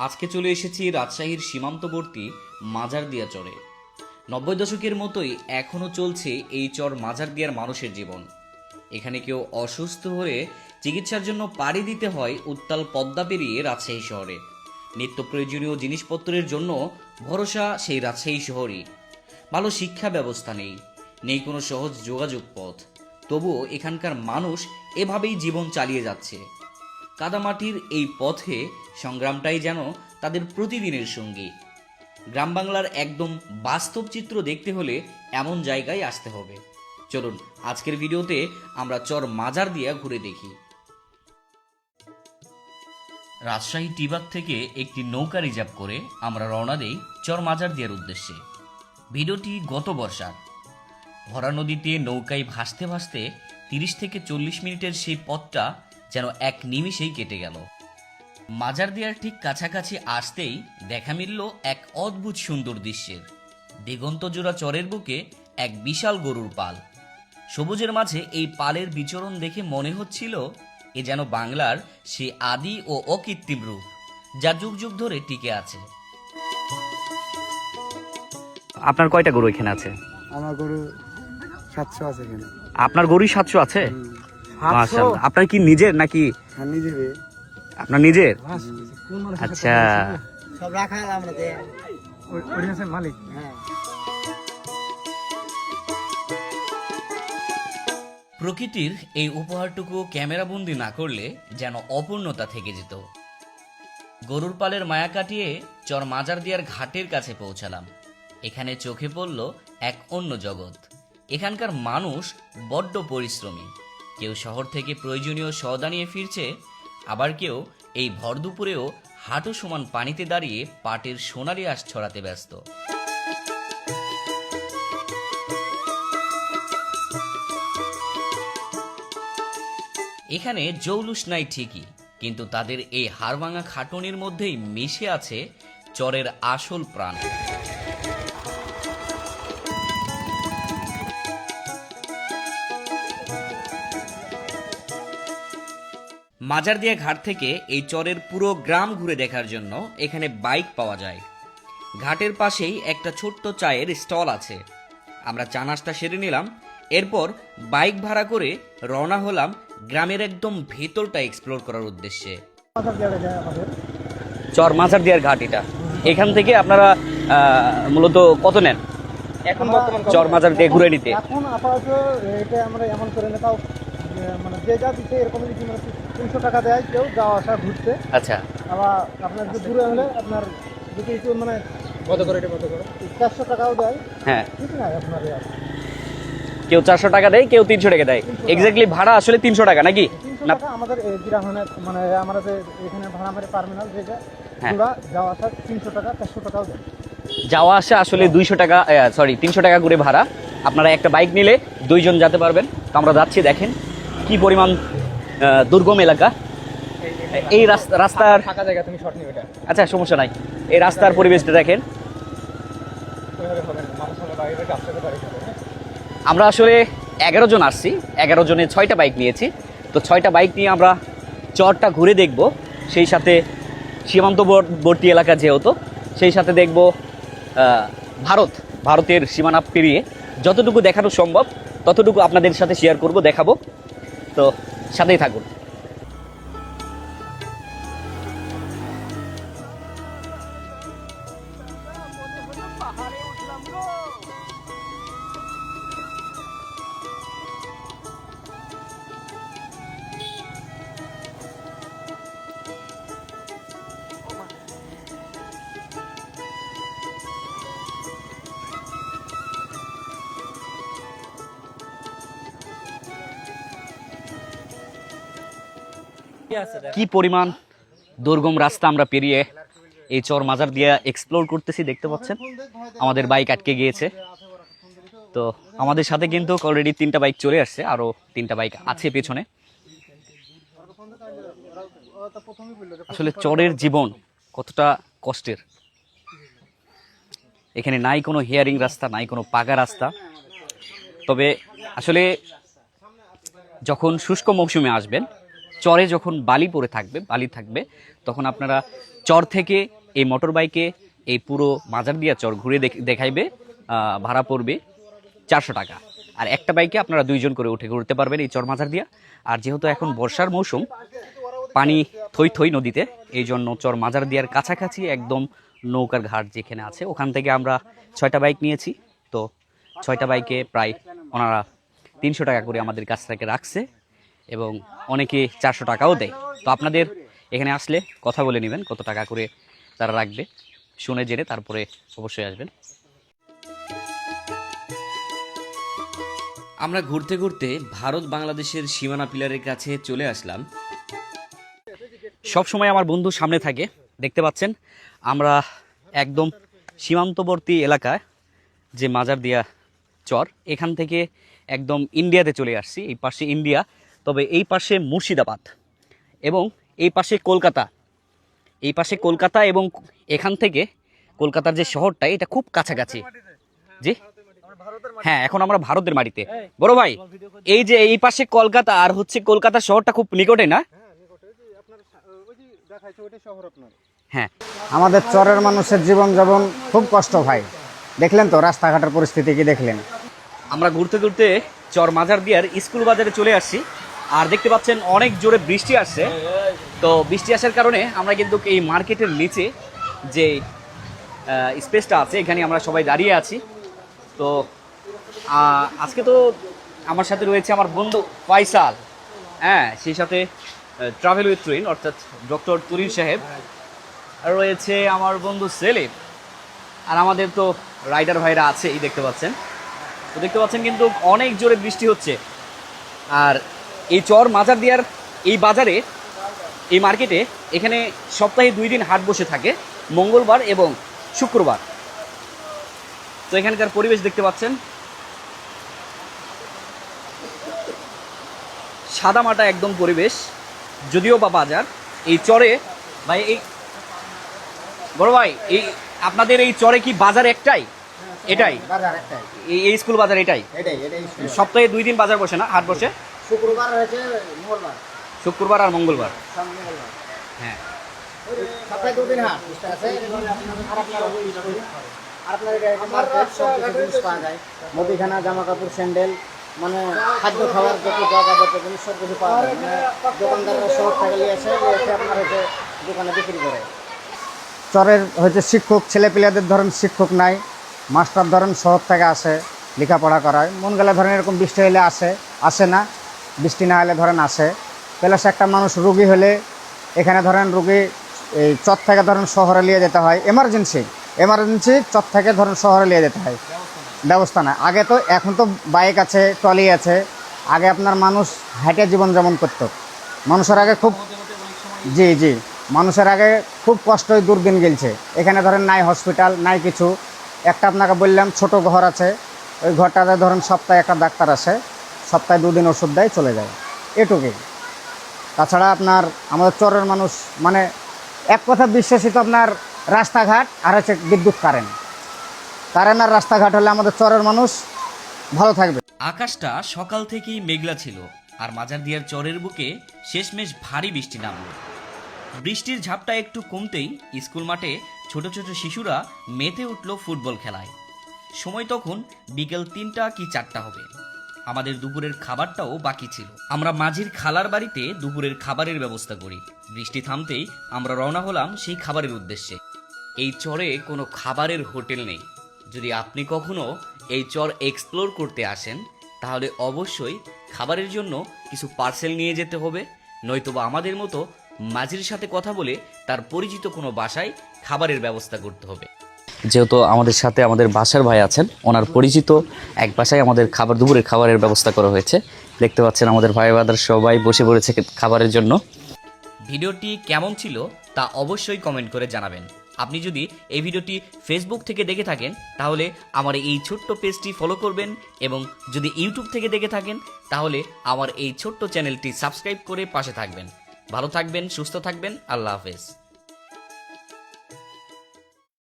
আজকে চলে এসেছি রাজশাহীর সীমান্তবর্তী মাজারদিয়া চরে। 90 দশকের মতোই এখনও চলছে এই চর মাজারদিয়ার মানুষের জীবন। এখানে কেউ অসুস্থ হলে চিকিৎসার জন্য পাড়ি দিতে হয় উত্তাল পদ্মা পেরিয়ে রাজশাহী শহরে। নিত্য প্রয়োজনীয় জিনিসপত্রের জন্য ভরসা সেই রাজশাহী শহরই। ভালো শিক্ষা ব্যবস্থা নেই, নেই কোনো সহজ যোগাযোগ পথ। তবুও এখানকার মানুষ এভাবেই জীবন চালিয়ে যাচ্ছে। কাদামাটির এই পথে সংগ্রামটাই যেন তাদের প্রতিদিনের সঙ্গী। গ্রাম বাংলার একদম বাস্তব চিত্র দেখতে হলে এমন জায়গায় আসতে হবে। চলুন আজকের ভিডিওতে আমরা চর মাজারদিয়া ঘুরে দেখি। রাজশাহী টিবাগ থেকে একটি নৌকা রিজার্ভ করে আমরা রওনা দেই চর মাজারদিয়ার উদ্দেশ্যে। ভিডিওটি গত বর্ষার। ভরা নদীতে নৌকায় ভাসতে ভাসতে 30 থেকে 40 মিনিটের সেই পথটা যেন এক নিমিষেই কেটে গেল। মাজারদিয়ার ঠিক কাছাকাছি আসতেই দেখা মিলল এক অদ্ভুত সুন্দর দৃশ্যের। দিগন্তজোড়া চরের বুকে এক বিশাল গরুর পাল। সবুজের মাঝে এই পালের বিচরণ দেখে মনে হচ্ছিল এ যেন বাংলার সে আদি ও অকৃত্রিম রূপ, যা যুগ যুগ ধরে টিকে আছে। আপনার কয়টা গরু এখানে আছে? আমার গরু 700 আছে এখানে। আপনার গরুই 700 আছে? মাশাআল্লাহ। আপনার কি নিজের নাকি? হ্যাঁ, নিজের। আপনার নিজের? আচ্ছা, সব রাখা আমরা দে ওরিজিনাল মালিক। হ্যাঁ। প্রকৃতির এই উপহারটুকু ক্যামেরাবন্দি না করলে যেন অপূর্ণতা থেকে যেত। গরুর পালের মায়া কাটিয়ে চর মাজারদিয়ার ঘাটের কাছে পৌঁছালাম। এখানে চোখে পড়ল এক অন্য জগৎ। এখানকার মানুষ বড্ড পরিশ্রমী। কেউ শহর থেকে প্রয়োজনীয় সওদা নিয়ে ফিরছে, আবার কেউ এই ভর দুপুরেও হাঁটু সমান পানিতে দাঁড়িয়ে পাটের সোনালি আঁশ ছড়াতে ব্যস্ত। এখানে জৌলুস নাই ঠিকই, কিন্তু তাদের এই হাড়ভাঙা খাটুনির মধ্যেই মিশে আছে চরের আসল প্রাণ। মাজারদিয়া ঘাট থেকে এই চরের পুরো গ্রাম ঘুরে দেখার জন্য এখানে বাইক পাওয়া যায়। ঘাটের পাশেই একটা ছোট্ট চায়ের স্টল আছে। আমরা চা নাস্তা সেরে নিলাম, এরপর বাইক ভাড়া করে রওনা হলাম গ্রামের একদম ভেতরটা এক্সপ্লোর করার উদ্দেশ্যে। চর মাজারদিয়ার ঘাট এটা। এখান থেকে আপনারা মূলত কত নেন এখন বর্তমান চর মাজারদিয়া ঘুরে নিতে? এখন আপাতত এটা আমরা এমন করে নেতাও মানে যে যা দিচ্ছে এরকম যদি 300 টাকা দেয় কেউ যাওয়া আসা ঘুরতে। আচ্ছা, আবার আপনার যদি দূরে হলে আপনার যদি একটু মানে কত করে 400 টাকাও দেয়। হ্যাঁ, ঠিক না? আপনার কেউ 400 টাকা দেয়, কেউ 300 টাকা দেয়। এক্স্যাক্টলি ভাড়া আসলে 300 টাকা নাকি? 300 টাকা আমাদের গ্রামের মানে আমরা যে এখানে ভাড়া মারে টার্মিনাল যেটা হ্যাঁ। পুরা যাওয়া আসা 300 টাকা 400 টাকাও দেয়। যাওয়া আসা আসলে 200 টাকা, সরি 300 টাকা করে ভাড়া। আপনারা একটা বাইক নিলে 2 জন যেতে পারবেন। তো আমরা যাচ্ছি, দেখেন কি পরিমাণ দুর্গম এলাকা। এই রাস্তার ফাঁকা জায়গা তুমি শর্ট নিও এটা। আচ্ছা, সমস্যা নাই। এই রাস্তার পরিবেশটা দেখেন। ওইভাবে হবে না, মানুষ হলো বাইরে রাস্তা থেকে বাড়ি যাবে। আমরা আসলে 11 জন আসছি, 11 জনে 6টা বাইক নিয়েছি। তো 6টা বাইক নিয়ে আমরা চরটা ঘুরে দেখব, সেই সাথে সীমান্তবর্তী এলাকা যেহেতু, সেই সাথে দেখব ভারতের সীমানা পেরিয়ে যতটুকু দেখানো সম্ভব ততটুকু আপনাদের সাথে শেয়ার করব, দেখাবো। তো সাথেই থাকুন। কি পরিমাণ দুর্গম রাস্তা আমরা পেরিয়ে এই চর মাজারদিয়া এক্সপ্লোর করতেছি, দেখতে পাচ্ছেন। আমাদের বাইক আটকে গিয়েছে। তো আমাদের সাথে কিন্তু অলরেডি 3টা বাইক চলে আসছে, আরো 3টা বাইক আছে পেছনে। আসলে চরের জীবন কতটা কষ্টের। এখানে নাই কোনো হেয়ারিং রাস্তা, নাই কোনো পাকা রাস্তা। তবে আসলে যখন শুষ্ক মৌসুমে আসবেন চরে যখন বালি থাকবে তখন আপনারা চর থেকে এই মোটর বাইকে এই পুরো মাজার দিয়া চর ঘুরে দেখাইবে, ভাড়া পড়বে 400 টাকা। আর একটা বাইকে আপনারা 2 জন করে উঠে ঘুরতে পারবেন এই চর মাজার দিয়া। আর যেহেতু এখন বর্ষার মৌসুম, পানি থই থই নদীতে, এই জন্য চর মাজার দিয়ার কাছাকাছি একদম নৌকার ঘাট যেখানে আছে ওখান থেকে আমরা 6টা বাইক নিয়েছি। তো 6টা বাইকে প্রায় ওনারা 300 টাকা করে আমাদের কাছ থেকে রাখছে এবং অনেকে 400 টাকাও দেয়। তো আপনাদের এখানে আসলে কথা বলে নেবেন কত টাকা করে তারা রাখবে, শুনে জেনে তারপরে অবশ্যই আসবেন। আমরা ঘুরতে ঘুরতে ভারত বাংলাদেশের সীমানা পিলারের কাছে চলে আসলাম। সব সময় আমার বন্ধু সামনে থাকে, দেখতে পাচ্ছেন আমরা একদম সীমান্তবর্তী এলাকায় যে মাজার দিয়া চর, এখান থেকে একদম ইন্ডিয়াতে চলে আসছি। এই পাশে ইন্ডিয়া, তবে এই পাশে মুর্শিদাবাদ এবং এই পাশে কলকাতা এবং এখান থেকে কলকাতার যে শহরটা এটা খুব কাছাকাছি। জি হ্যাঁ, এখন আমরা ভারতের মাটিতে। বড় ভাই, এই যে এই পাশে কলকাতা আর হচ্ছে কলকাতা শহরটা খুব নিকটে না? হ্যাঁ, আমাদের চরের মানুষের জীবন যাপন খুব কষ্ট ভাই। দেখলেন তো রাস্তাঘাটের পরিস্থিতি কি দেখলেন? আমরা ঘুরতে ঘুরতে চর মাজার দিয়ার স্কুল বাজারে চলে আসছি। আর দেখতে পাচ্ছেন অনেক জোরে বৃষ্টি আসছে। তো বৃষ্টি আসার কারণে আমরা কিন্তু এই মার্কেটের নিচে যে স্পেসটা আছে এখানে আমরা সবাই দাঁড়িয়ে আছি। তো আজকে তো আমার সাথে রয়েছে আমার বন্ধু ফয়সাল, হ্যাঁ, সেই সাথে ট্রাভেল উইথ ট্রেন অর্থাৎ ডক্টর তুরিন সাহেব, আর রয়েছে আমার বন্ধু সেলিম, আর আমাদের তো রাইডার ভাইরা আছেই দেখতে পাচ্ছেন। তো দেখতে পাচ্ছেন কিন্তু অনেক জোরে বৃষ্টি হচ্ছে। আর এই চর মাজার দিয়ার এই বাজারে, এই মার্কেটে এখানে সপ্তাহে 2 দিন হাট বসে থাকে, মঙ্গলবার এবং শুক্রবার। তো এখানকার পরিবেশ দেখতে পাচ্ছেন, সাদামাটা একদম পরিবেশ, যদিও বা বাজার। এই চরে ভাই, এই বড় ভাই, এই আপনাদের এই চরে কি বাজার একটাই? এটাই এই স্কুল বাজার এটাই? সপ্তাহে 2 দিন বাজার বসে না, হাট বসে? শুক্রবার আর মঙ্গলবার। হ্যাঁ, সপ্তাহে 2 দিন হাট আছে। আর আপনার জিনিস পাওয়া যায়, মুদিখানা, জামা কাপড়, স্যান্ডেল, মানে খাদ্য খাওয়ার যত যাবতীয় জিনিস সব কিছু পাওয়া যায়। মানে দোকানদাররা শহর থেকে নিয়ে এসে আপনার হচ্ছে দোকানে বিক্রি করে। চরের হচ্ছে শিক্ষক ছেলেপিলাদের ধরেন শিক্ষক নাই, মাস্টার ধরেন শহর থেকে আসে লেখাপড়া করায়। মন গেলে ধরেন এরকম বৃষ্টি হলে আসে না, বৃষ্টি না হলে ধরেন আসে। প্লাস একটা মানুষ রুগী হলে এখানে ধরেন রুগী এই চর থেকে ধরেন শহরে নিয়ে যেতে হয়, এমার্জেন্সি চর থেকে ধরেন শহরে নিয়ে যেতে হয়, ব্যবস্থা না। আগে তো, এখন তো বাইক আছে, ট্রলি আছে। আগে আপনার মানুষ হাঁটে জীবনযাপন করত। মানুষের আগে খুব জি মানুষের আগে খুব কষ্টই দুর্দিন গেলছে। এখানে ধরেন নাই হসপিটাল, নাই কিছু। একটা আপনাকে বললাম ছোট ঘর আছে, ওই ঘরটাতে ধরেন সপ্তাহে একটা ডাক্তার আসে, সপ্তাহে 2 দিন ওষুধ দেয়, চলে যায়, এটুকুই। তাছাড়া আপনার আমাদের চরের মানুষ মানে এক কথা বিশ্বাসিত আপনার রাস্তাঘাট আর হচ্ছে বিদ্যুৎ, কারেন্ট আর রাস্তাঘাট হলে আমাদের চরের মানুষ ভালো থাকবে। আকাশটা সকাল থেকেই মেঘলা ছিল আর মাজার দিয়ার চরের বুকে শেষমেশ ভারী বৃষ্টি নামল। বৃষ্টির ঝাপটা একটু কমতেই স্কুল মাঠে ছোট ছোট শিশুরা মেতে উঠল ফুটবল খেলায়। সময় তখন বিকেল 3টা কি 4টা হবে। আমাদের দুপুরের খাবারটাও বাকি ছিল। আমরা মাঝির খালার বাড়িতে দুপুরের খাবারের ব্যবস্থা করি। বৃষ্টি থামতেই আমরা রওনা হলাম সেই খাবারের উদ্দেশ্যে। এই চরে কোনো খাবারের হোটেল নেই। যদি আপনি কখনো এই চর এক্সপ্লোর করতে আসেন তাহলে অবশ্যই খাবারের জন্য কিছু পার্সেল নিয়ে যেতে হবে, নয়তোবা আমাদের মতো মাঝির সাথে কথা বলে তার পরিচিত কোনো বাসায় খাবারের ব্যবস্থা করতে হবে। যেহেতু আমাদের সাথে আমাদের বাসার ভাই আছেন, ওনার পরিচিত এক বাসায় আমাদের দুপুরের খাবারের ব্যবস্থা করা হয়েছে। দেখতে পাচ্ছেন আমাদের ভাই বাদার সবাই বসে পড়েছে খাবারের জন্য। ভিডিওটি কেমন ছিল তা অবশ্যই কমেন্ট করে জানাবেন। আপনি যদি এই ভিডিওটি ফেসবুক থেকে দেখে থাকেন তাহলে আমার এই ছোট্ট পেজটি ফলো করবেন, এবং যদি ইউটিউব থেকে দেখে থাকেন তাহলে আমার এই ছোট্ট চ্যানেলটি সাবস্ক্রাইব করে পাশে থাকবেন। ভালো থাকবেন, সুস্থ থাকবেন, আল্লাহ হাফেজ।